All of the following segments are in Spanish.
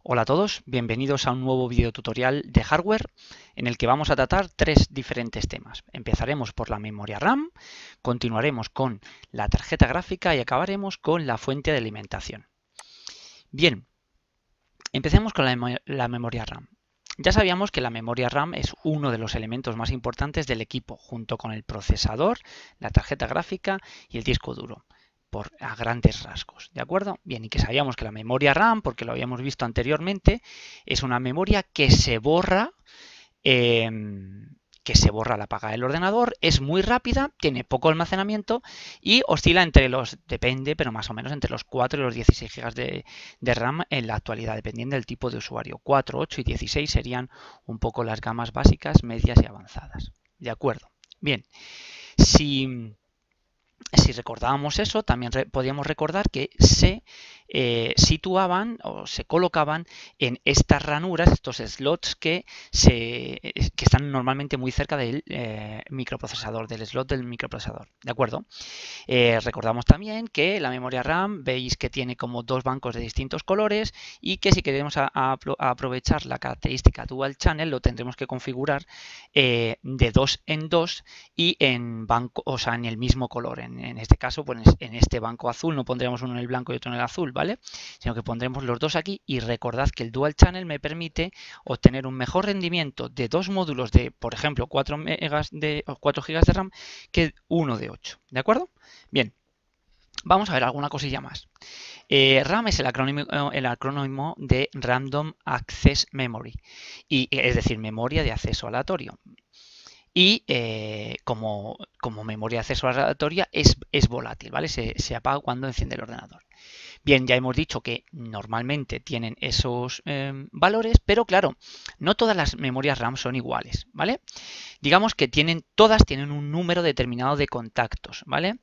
Hola a todos, bienvenidos a un nuevo video tutorial de hardware en el que vamos a tratar tres diferentes temas. Empezaremos por la memoria RAM, continuaremos con la tarjeta gráfica y acabaremos con la fuente de alimentación. Bien, empecemos con la memoria RAM. Ya sabíamos que la memoria RAM es uno de los elementos más importantes del equipo, junto con el procesador, la tarjeta gráfica y el disco duro, a grandes rasgos, ¿de acuerdo? Bien, y que sabíamos que la memoria RAM, porque lo habíamos visto anteriormente, es una memoria que se borra al apagar el ordenador, es muy rápida, tiene poco almacenamiento y oscila entre depende, pero más o menos entre los 4 y los 16 GB de RAM en la actualidad, dependiendo del tipo de usuario. 4, 8 y 16 serían un poco las gamas básicas, medias y avanzadas. ¿De acuerdo? Bien, si recordábamos eso, también podíamos recordar que se situaban o se colocaban en estas ranuras, estos slots que están normalmente muy cerca del microprocesador, del slot del microprocesador. ¿De acuerdo? Recordamos también que la memoria RAM, veis que tiene como dos bancos de distintos colores y que si queremos aprovechar la característica Dual Channel lo tendremos que configurar de 2 en 2 y en banco, o sea, en el mismo color. En este caso, pues en este banco azul no pondremos uno en el blanco y otro en el azul, ¿vale? Sino que pondremos los dos aquí y recordad que el Dual Channel me permite obtener un mejor rendimiento de dos módulos de, por ejemplo, 4 GB de RAM que uno de 8, ¿de acuerdo? Bien, vamos a ver alguna cosilla más. RAM es el acrónimo de Random Access Memory, es decir, memoria de acceso aleatorio. Y como memoria de acceso aleatoria es volátil, ¿vale? Se apaga cuando enciende el ordenador. Bien, ya hemos dicho que normalmente tienen esos valores, pero claro, no todas las memorias RAM son iguales, ¿vale? Digamos que todas tienen un número determinado de contactos, ¿vale?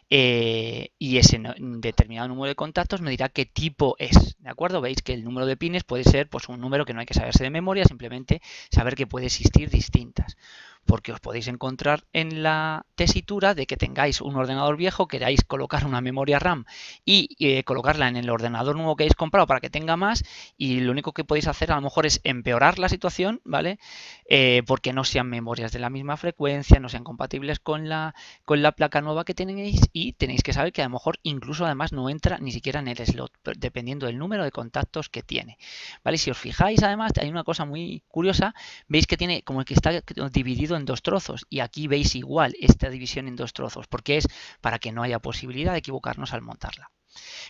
Y ese determinado número de contactos me dirá qué tipo es, ¿de acuerdo? Veis que el número de pines puede ser pues un número que no hay que saberse de memoria, simplemente saber que puede existir distintas, porque os podéis encontrar en la tesitura de que tengáis un ordenador viejo, queráis colocar una memoria RAM y colocarla en el ordenador nuevo que hayáis comprado para que tenga más, y lo único que podéis hacer a lo mejor es empeorar la situación, ¿vale? Porque no sean memorias de la misma frecuencia, no sean compatibles con la placa nueva que tenéis, y tenéis que saber que a lo mejor incluso además no entra ni siquiera en el slot, dependiendo del número de contactos que tiene, ¿vale? Si os fijáis, además hay una cosa muy curiosa, veis que tiene como que está dividido en dos trozos, y aquí veis igual esta división en dos trozos, porque es para que no haya posibilidad de equivocarnos al montarla.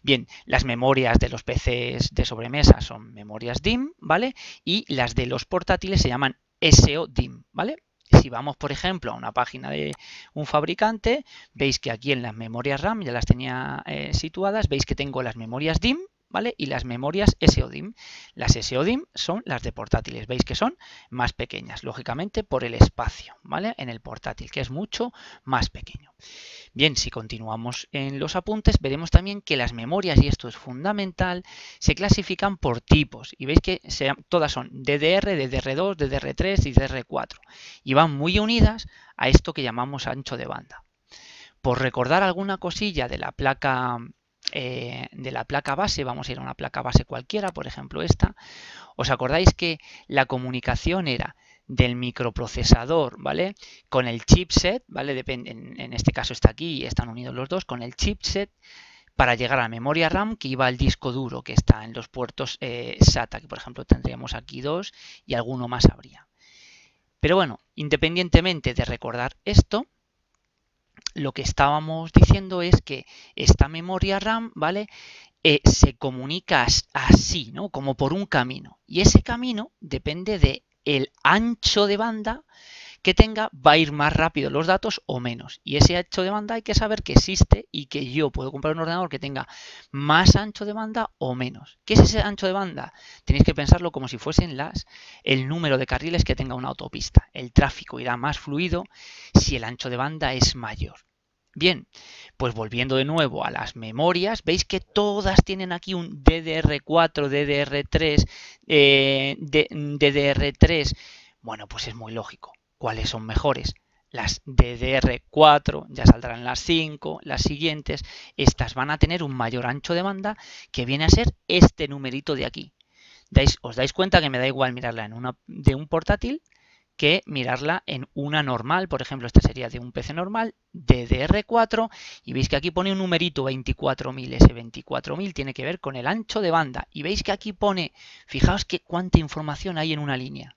Bien, las memorias de los PCs de sobremesa son memorias DIMM, ¿vale? Y las de los portátiles se llaman SO-DIMM, ¿vale? Si vamos, por ejemplo, a una página de un fabricante, veis que aquí en las memorias RAM, ya las tenía situadas, veis que tengo las memorias DIMM, ¿vale? Y las memorias SO-DIMM. Las SO-DIMM son las de portátiles, veis que son más pequeñas, lógicamente por el espacio, ¿vale? En el portátil, que es mucho más pequeño. Bien, si continuamos en los apuntes, veremos también que las memorias, y esto es fundamental, se clasifican por tipos. Y veis que todas son DDR, DDR2, DDR3 y DDR4. Y van muy unidas a esto que llamamos ancho de banda. Por recordar alguna cosilla de la placa base, vamos a ir a una placa base cualquiera, por ejemplo esta. ¿Os acordáis que la comunicación era del microprocesador, ¿vale? Con el chipset, ¿vale? En este caso está aquí y están unidos los dos, con el chipset para llegar a la memoria RAM que iba al disco duro que está en los puertos SATA, que por ejemplo tendríamos aquí dos y alguno más habría. Pero bueno, independientemente de recordar esto, lo que estábamos diciendo es que esta memoria RAM, ¿vale? Se comunica así, ¿no? Como por un camino. Y ese camino depende del ancho de banda que tenga, va a ir más rápido los datos o menos. Y ese ancho de banda hay que saber que existe y que yo puedo comprar un ordenador que tenga más ancho de banda o menos. ¿Qué es ese ancho de banda? Tenéis que pensarlo como si fuesen el número de carriles que tenga una autopista. El tráfico irá más fluido si el ancho de banda es mayor. Bien, pues volviendo de nuevo a las memorias, veis que todas tienen aquí un DDR4, DDR3, DDR3. Bueno, pues es muy lógico. ¿Cuáles son mejores? Las DDR4, ya saldrán las 5, las siguientes. Estas van a tener un mayor ancho de banda que viene a ser este numerito de aquí. Os dais cuenta que me da igual mirarla en de un portátil que mirarla en una normal. Por ejemplo, esta sería de un PC normal, DDR4, y veis que aquí pone un numerito 24.000. Ese 24.000 tiene que ver con el ancho de banda. Y veis que aquí pone, fijaos que cuánta información hay en una línea.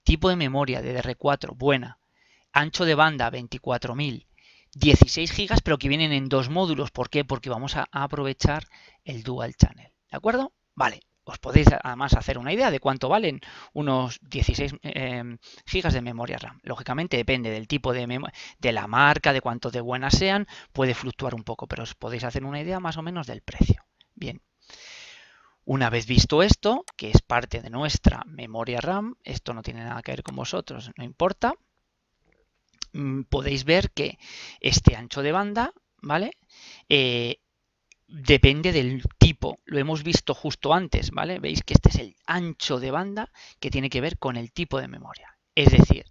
Tipo de memoria, DDR4, buena. Ancho de banda, 24.000. 16 GB, pero que vienen en dos módulos. ¿Por qué? Porque vamos a aprovechar el Dual Channel. ¿De acuerdo? Vale. Os podéis además hacer una idea de cuánto valen unos 16 GB de memoria RAM. Lógicamente depende del tipo de la marca, de cuánto de buenas sean, puede fluctuar un poco, pero os podéis hacer una idea más o menos del precio. Bien. Una vez visto esto, que es parte de nuestra memoria RAM, esto no tiene nada que ver con vosotros, no importa, podéis ver que este ancho de banda, ¿vale? Depende del tipo, lo hemos visto justo antes, ¿vale? Veis que este es el ancho de banda que tiene que ver con el tipo de memoria. Es decir,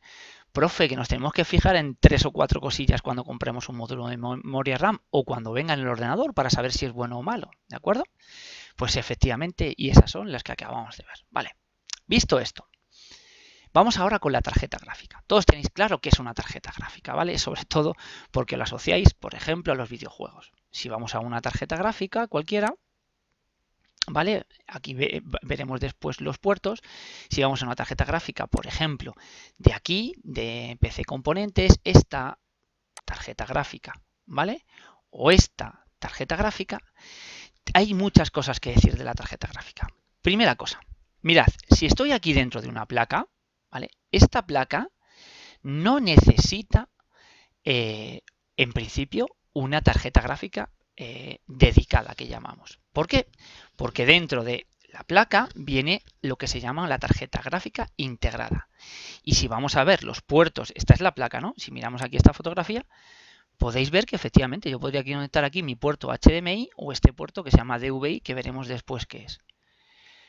profe, que nos tenemos que fijar en 3 o 4 cosillas cuando compremos un módulo de memoria RAM o cuando venga en el ordenador para saber si es bueno o malo, ¿de acuerdo? Pues efectivamente, y esas son las que acabamos de ver. Vale, visto esto, vamos ahora con la tarjeta gráfica. Todos tenéis claro que es una tarjeta gráfica, ¿vale? Sobre todo porque lo asociáis, por ejemplo, a los videojuegos. Si vamos a una tarjeta gráfica cualquiera, ¿vale? Aquí veremos después los puertos. Si vamos a una tarjeta gráfica, por ejemplo, de aquí, de PC Componentes, esta tarjeta gráfica, ¿vale? O esta tarjeta gráfica, hay muchas cosas que decir de la tarjeta gráfica. Primera cosa, mirad, si estoy aquí dentro de una placa, ¿vale? Esta placa no necesita, en principio, una tarjeta gráfica dedicada, que llamamos. ¿Por qué? Porque dentro de la placa viene lo que se llama la tarjeta gráfica integrada. Y si vamos a ver los puertos, esta es la placa, ¿no? Si miramos aquí esta fotografía, podéis ver que efectivamente yo podría conectar aquí mi puerto HDMI o este puerto que se llama DVI, que veremos después qué es.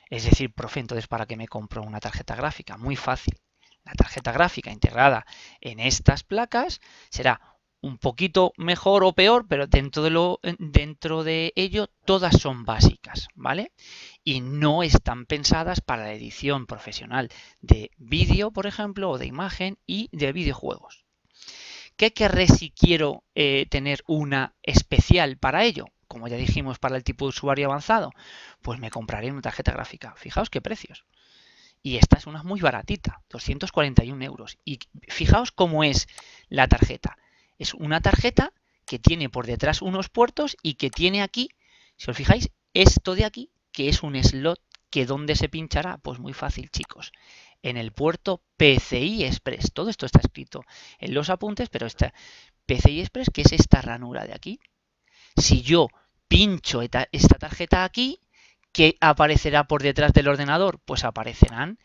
Es decir, profe, entonces, ¿para qué me compro una tarjeta gráfica? Muy fácil. La tarjeta gráfica integrada en estas placas será un poquito mejor o peor, pero dentro de ello todas son básicas, ¿vale? Y no están pensadas para la edición profesional de vídeo, por ejemplo, o de imagen y de videojuegos. ¿Qué querré si quiero tener una especial para ello? Como ya dijimos, para el tipo de usuario avanzado, pues me compraré una tarjeta gráfica. Fijaos qué precios. Y esta es una muy baratita, 241 euros. Y fijaos cómo es la tarjeta. Es una tarjeta que tiene por detrás unos puertos y que tiene aquí, si os fijáis, esto de aquí, que es un slot que ¿dónde se pinchará? Pues muy fácil, chicos. En el puerto PCI Express. Todo esto está escrito en los apuntes, pero esta PCI Express, que es esta ranura de aquí. Si yo pincho esta tarjeta aquí, ¿qué aparecerá por detrás del ordenador? Pues aparecerán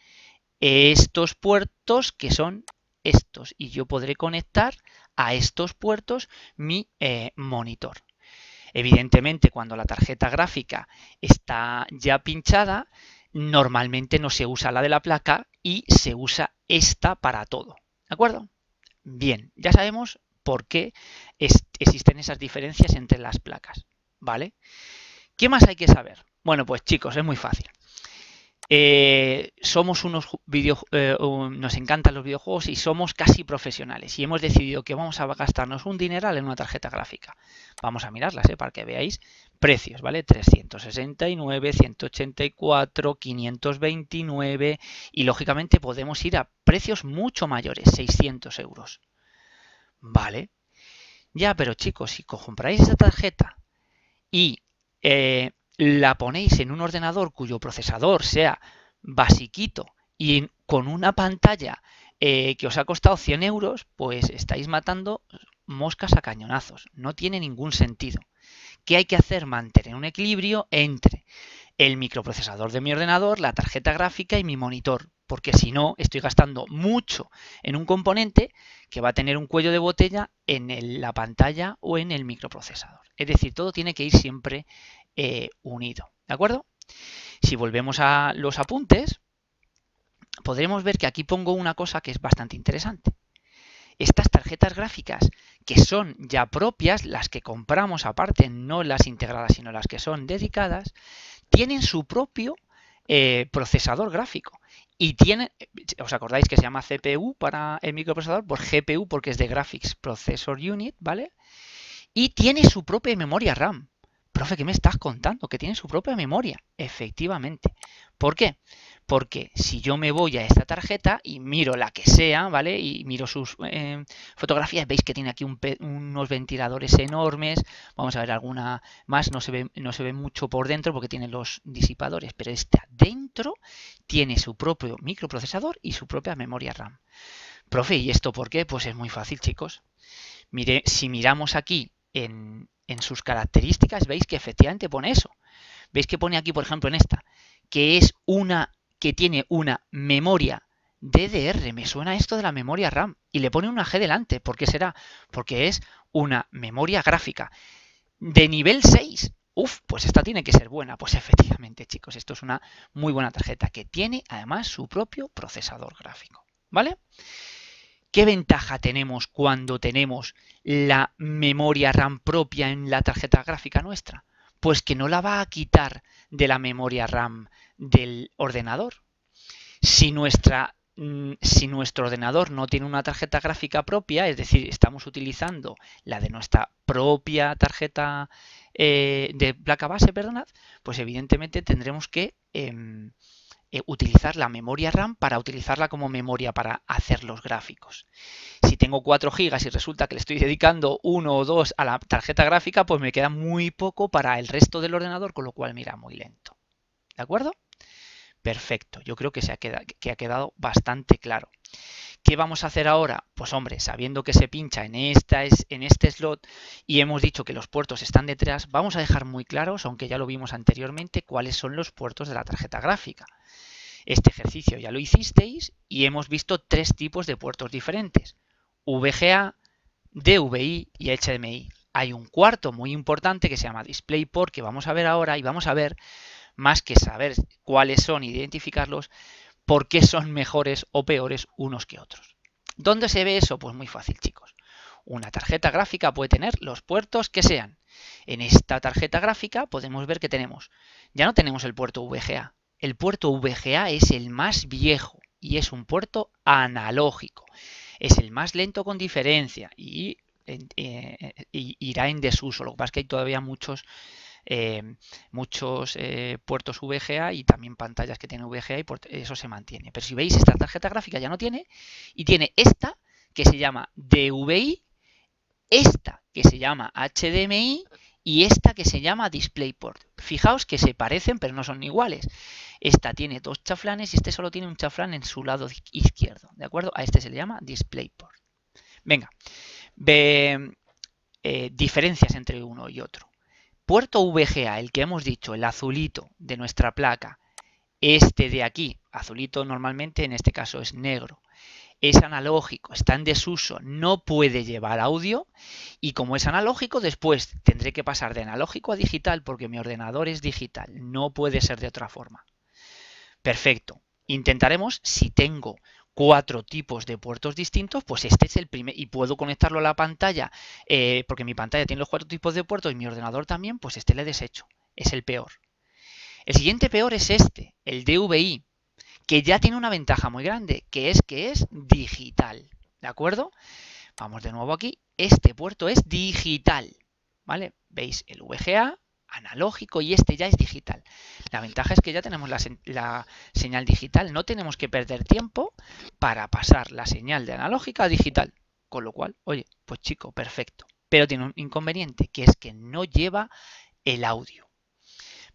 estos puertos que son estos. Y yo podré conectar a estos puertos mi monitor. Evidentemente, cuando la tarjeta gráfica está ya pinchada, normalmente no se usa la de la placa y se usa esta para todo. ¿De acuerdo? Bien, ya sabemos por qué existen esas diferencias entre las placas. ¿Vale? ¿Qué más hay que saber? Bueno, pues chicos, es muy fácil. Somos nos encantan los videojuegos y somos casi profesionales y hemos decidido que vamos a gastarnos un dineral en una tarjeta gráfica. Vamos a mirarlas para que veáis precios, ¿vale? 369, 184, 529 y lógicamente podemos ir a precios mucho mayores, 600 euros. ¿Vale? Ya, pero chicos, si compráis esa tarjeta y la ponéis en un ordenador cuyo procesador sea basiquito y con una pantalla que os ha costado 100 euros, pues estáis matando moscas a cañonazos. No tiene ningún sentido. ¿Qué hay que hacer? Mantener un equilibrio entre el microprocesador de mi ordenador, la tarjeta gráfica y mi monitor, porque si no estoy gastando mucho en un componente que va a tener un cuello de botella en la pantalla o en el microprocesador. Es decir, todo tiene que ir siempre unido, ¿de acuerdo? Si volvemos a los apuntes, podremos ver que aquí pongo una cosa que es bastante interesante. Estas tarjetas gráficas que son ya propias, las que compramos aparte, no las integradas, sino las que son dedicadas, tienen su propio procesador gráfico. Y tiene, ¿os acordáis que se llama CPU para el microprocesador? Pues GPU porque es de Graphics Processor Unit, ¿vale? Y tiene su propia memoria RAM. Profe, ¿qué me estás contando? Que tiene su propia memoria. Efectivamente. ¿Por qué? Porque si yo me voy a esta tarjeta y miro la que sea, ¿vale? Y miro sus fotografías, veis que tiene aquí unos ventiladores enormes. Vamos a ver alguna más, no se ve mucho por dentro porque tiene los disipadores, pero esta dentro tiene su propio microprocesador y su propia memoria RAM. Profe, ¿y esto por qué? Pues es muy fácil, chicos. Mire, si miramos aquí en sus características, veis que efectivamente pone eso. Veis que pone aquí, por ejemplo, en esta, que tiene una memoria DDR. Me suena esto de la memoria RAM. Y le pone una G delante. ¿Por qué será? Porque es una memoria gráfica de nivel 6. Uf, pues esta tiene que ser buena. Pues efectivamente, chicos, esto es una muy buena tarjeta que tiene además su propio procesador gráfico. ¿Vale? ¿Qué ventaja tenemos cuando tenemos la memoria RAM propia en la tarjeta gráfica nuestra? Pues que no la va a quitar de la memoria RAM del ordenador. Si nuestro ordenador no tiene una tarjeta gráfica propia, es decir, estamos utilizando la de nuestra propia tarjeta de placa base, perdonad, pues evidentemente tendremos que utilizar la memoria RAM para utilizarla como memoria para hacer los gráficos. Si tengo 4 GB y resulta que le estoy dedicando 1 o 2 a la tarjeta gráfica, pues me queda muy poco para el resto del ordenador, con lo cual mira muy lento. ¿De acuerdo? Perfecto, yo creo que ha quedado bastante claro. ¿Qué vamos a hacer ahora? Pues hombre, sabiendo que se pincha en este slot y hemos dicho que los puertos están detrás, vamos a dejar muy claros, aunque ya lo vimos anteriormente, cuáles son los puertos de la tarjeta gráfica. Este ejercicio ya lo hicisteis y hemos visto 3 tipos de puertos diferentes: VGA, DVI y HDMI. Hay un cuarto muy importante que se llama DisplayPort, que vamos a ver ahora, y vamos a ver, más que saber cuáles son, identificarlos, por qué son mejores o peores unos que otros. ¿Dónde se ve eso? Pues muy fácil, chicos. Una tarjeta gráfica puede tener los puertos que sean. En esta tarjeta gráfica podemos ver que ya no tenemos el puerto VGA. El puerto VGA es el más viejo y es un puerto analógico. Es el más lento con diferencia y irá en desuso. Lo que pasa es que hay todavía muchos puertos VGA y también pantallas que tienen VGA y eso se mantiene. Pero si veis, esta tarjeta gráfica ya no tiene, y tiene esta que se llama DVI, esta que se llama HDMI y esta que se llama DisplayPort. Fijaos que se parecen pero no son iguales. Esta tiene 2 chaflanes y este solo tiene un chaflán en su lado izquierdo. ¿De acuerdo? A este se le llama DisplayPort. Venga, diferencias entre uno y otro. Puerto VGA, el que hemos dicho, el azulito de nuestra placa, este de aquí, azulito normalmente en este caso es negro, es analógico, está en desuso, no puede llevar audio, y como es analógico, después tendré que pasar de analógico a digital porque mi ordenador es digital, no puede ser de otra forma. Perfecto. Intentaremos, si tengo 4 tipos de puertos distintos, pues este es el primer, y puedo conectarlo a la pantalla, porque mi pantalla tiene los 4 tipos de puertos y mi ordenador también, pues este le desecho. Es el peor. El siguiente peor es este, el DVI, que ya tiene una ventaja muy grande, que es digital. ¿De acuerdo? Vamos de nuevo aquí. Este puerto es digital. ¿Vale? ¿Veis? El VGA analógico y este ya es digital. La ventaja es que ya tenemos la señal digital. No tenemos que perder tiempo para pasar la señal de analógica a digital. Con lo cual, oye, pues chico, perfecto. Pero tiene un inconveniente, que es que no lleva el audio.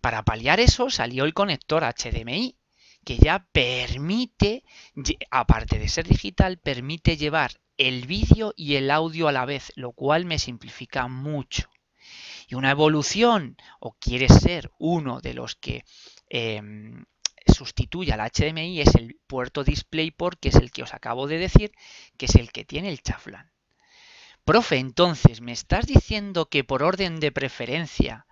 Para paliar eso salió el conector HDMI, que ya permite, aparte de ser digital, permite llevar el vídeo y el audio a la vez, lo cual me simplifica mucho. Y una evolución, o quieres ser uno de los que sustituye al HDMI, es el puerto DisplayPort, que es el que os acabo de decir, que es el que tiene el chaflán. Profe, entonces, ¿me estás diciendo que por orden de preferencia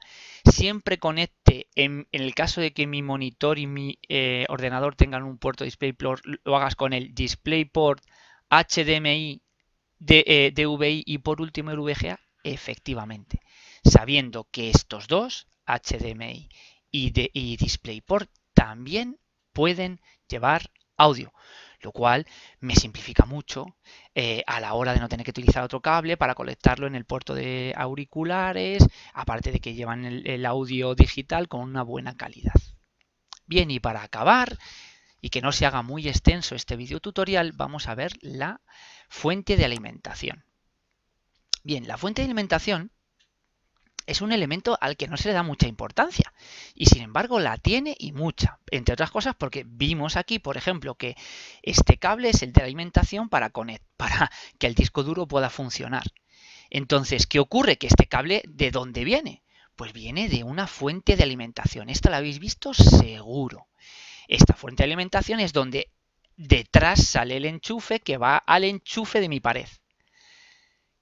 siempre conecte, en el caso de que mi monitor y mi ordenador tengan un puerto DisplayPort, lo hagas con el DisplayPort, HDMI, DVI y por último el VGA? Efectivamente, sabiendo que estos dos, HDMI y DisplayPort, también pueden llevar audio, lo cual me simplifica mucho a la hora de no tener que utilizar otro cable para conectarlo en el puerto de auriculares, aparte de que llevan el audio digital con una buena calidad. Bien, y para acabar, y que no se haga muy extenso este video tutorial, vamos a ver la fuente de alimentación. Bien, la fuente de alimentación es un elemento al que no se le da mucha importancia y sin embargo la tiene y mucha, entre otras cosas porque vimos aquí, por ejemplo, que este cable es el de alimentación para que el disco duro pueda funcionar. Entonces, ¿qué ocurre? Que este cable, ¿de dónde viene? Pues viene de una fuente de alimentación. Esta la habéis visto seguro. Esta fuente de alimentación es donde detrás sale el enchufe que va al enchufe de mi pared.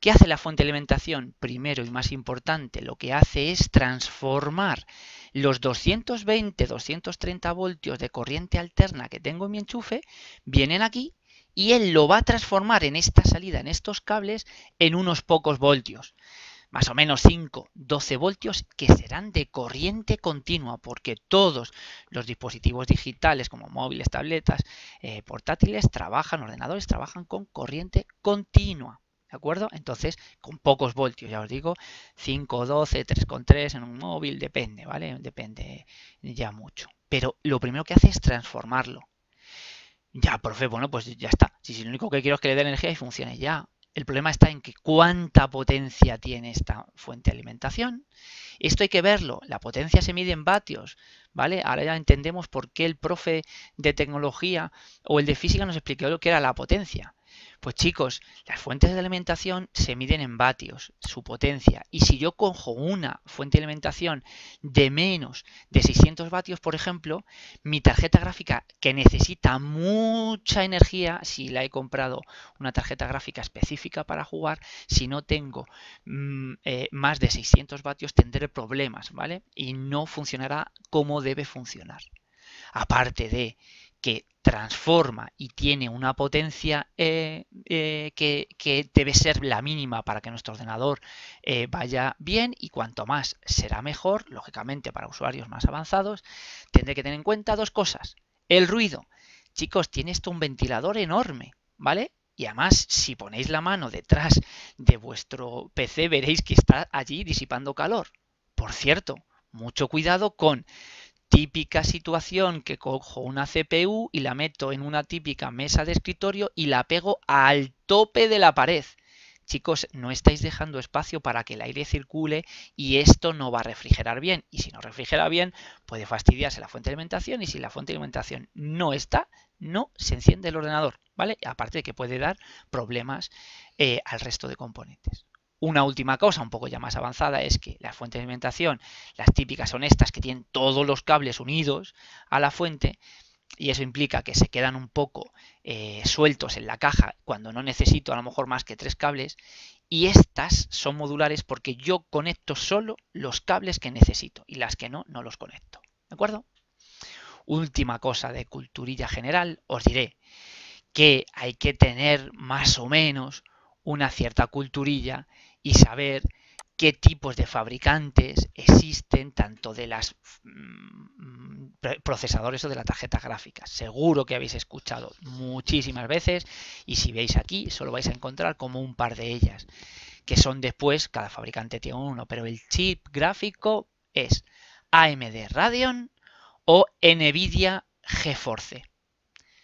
¿Qué hace la fuente de alimentación? Primero y más importante, lo que hace es transformar los 220-230 voltios de corriente alterna que tengo en mi enchufe, vienen aquí y él lo va a transformar en esta salida, en estos cables, en unos pocos voltios. Más o menos 5-12 voltios que serán de corriente continua, porque todos los dispositivos digitales como móviles, tabletas, portátiles, ordenadores, trabajan con corriente continua. ¿De acuerdo? Entonces, con pocos voltios, ya os digo, 5, 12, 3,3 en un móvil, depende, ¿vale? Depende ya mucho. Pero lo primero que hace es transformarlo. Ya, profe, bueno, pues ya está. Si lo único que quiero es que le dé energía y funcione ya. El problema está en que cuánta potencia tiene esta fuente de alimentación. Esto hay que verlo. La potencia se mide en vatios, ¿vale? Ahora ya entendemos por qué el profe de tecnología o el de física nos explicó lo que era la potencia. Pues chicos, las fuentes de alimentación se miden en vatios, su potencia. Y si yo cojo una fuente de alimentación de menos de 600 vatios, por ejemplo, mi tarjeta gráfica que necesita mucha energía, si la he comprado una tarjeta gráfica específica para jugar, si no tengo más de 600 vatios tendré problemas, ¿vale? Y no funcionará como debe funcionar. Aparte de que transforma y tiene una potencia que debe ser la mínima para que nuestro ordenador vaya bien, y cuanto más será mejor, lógicamente para usuarios más avanzados. Tendré que tener en cuenta dos cosas. El ruido. Chicos, tiene esto un ventilador enorme, ¿vale? Y además, si ponéis la mano detrás de vuestro PC, veréis que está allí disipando calor. Por cierto, mucho cuidado con típica situación que cojo una CPU y la meto en una típica mesa de escritorio y la pego al tope de la pared. Chicos, no estáis dejando espacio para que el aire circule y esto no va a refrigerar bien. Y si no refrigera bien, puede fastidiarse la fuente de alimentación, y si la fuente de alimentación no está, no se enciende el ordenador, ¿vale? Aparte de que puede dar problemas al resto de componentes. Una última cosa, un poco ya más avanzada, es que las fuentes de alimentación, las típicas son estas que tienen todos los cables unidos a la fuente, y eso implica que se quedan un poco sueltos en la caja cuando no necesito a lo mejor más que 3 cables, y estas son modulares porque yo conecto solo los cables que necesito y las que no, no los conecto. ¿De acuerdo? Última cosa de culturilla general, os diré que hay que tener más o menos una cierta culturilla y saber qué tipos de fabricantes existen, tanto de las procesadores o de las tarjetas gráficas. Seguro que habéis escuchado muchísimas veces, y si veis aquí solo vais a encontrar como un par de ellas, que son después, cada fabricante tiene uno, pero el chip gráfico es AMD Radeon o Nvidia GeForce.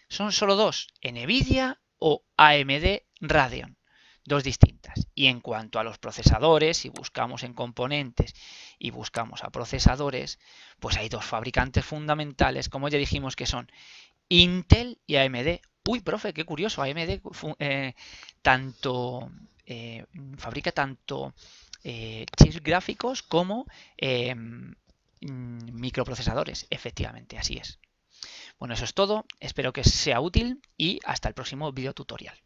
Son solo dos, Nvidia o AMD Radeon, dos distintas. Y en cuanto a los procesadores, si buscamos en componentes y buscamos a procesadores, pues hay dos fabricantes fundamentales, como ya dijimos, que son Intel y AMD. Uy, profe, qué curioso, AMD fabrica tanto chips gráficos como microprocesadores. Efectivamente, así es. Bueno, eso es todo, espero que sea útil y hasta el próximo video tutorial.